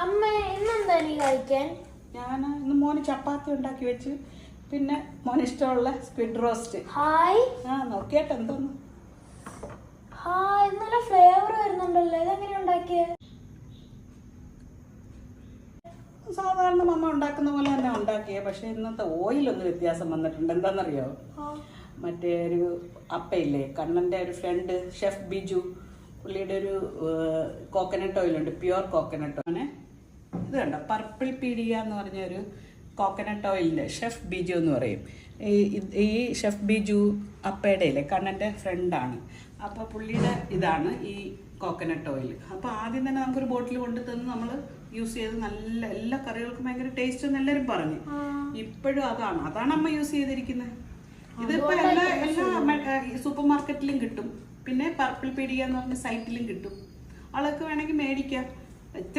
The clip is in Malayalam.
അമ്മ ഇന്നെന്താ നീ കഴിക്കാൻ? ഞാൻ ഇന്ന് മോന് ചപ്പാത്തി ഉണ്ടാക്കി വെച്ച്, പിന്നെ മോന് ഇഷ്ടമുള്ള സ്ക്വിഡ് റോസ്റ്റ്. ഹായ്. നോക്കിയാട്ടെ എന്തോന്നു. ഹായ്, നല്ല ഫ്ലേവർ വരുന്നുണ്ടല്ലോ. ഇതെങ്ങനെ ഉണ്ടാക്കിയേ? സാധാരണ മമ്മ ഉണ്ടാക്കുന്ന പോലെ തന്നെ ഉണ്ടാക്കിയേ, പക്ഷെ ഇന്നത്തെ ഓയിലൊന്ന് വ്യത്യാസം വന്നിട്ടുണ്ട്. എന്താണെന്നറിയോ? മറ്റേ ഒരു അപ്പയില്ലേ, കണ്ണൻ്റെ ഒരു ഫ്രണ്ട് ഷെഫ് ബിജു, പുള്ളിയുടെ ഒരു കോക്കനട്ട് ഓയിലുണ്ട്, പ്യുവർ കോക്കനട്ട്. അങ്ങനെ ഇത് കണ്ടോ, പർപ്പിൾ പീഡിയ എന്ന് പറഞ്ഞ ഒരു കോക്കനട്ട് ഓയിലിൻ്റെ ഷെഫ് ബിജു എന്ന് പറയും. ഈ ഷെഫ് ബിജു അപ്പയുടെ ഇല്ലേ കണ്ണൻ്റെ ഫ്രണ്ടാണ്. അപ്പോൾ പുള്ളിയുടെ ഇതാണ് ഈ കോക്കനട്ട് ഓയിൽ. അപ്പോൾ ആദ്യം തന്നെ നമുക്കൊരു ബോട്ടിൽ കൊണ്ട് തന്ന് നമ്മൾ യൂസ് ചെയ്ത് നല്ല എല്ലാ കറികൾക്കും ഭയങ്കര ടേസ്റ്റ് എന്ന് എല്ലാവരും പറഞ്ഞു. ഇപ്പോഴും അതാണ് അമ്മ യൂസ് ചെയ്തിരിക്കുന്നത്. ഇതിപ്പോൾ എല്ലാ സൂപ്പർ മാർക്കറ്റിലും കിട്ടും, പിന്നെ പർപ്പിൾ പീഡിയ എന്ന് പറഞ്ഞ സൈറ്റിലും കിട്ടും. ആൾക്ക് വേണമെങ്കിൽ മേടിക്കാം. ഇത്തിരി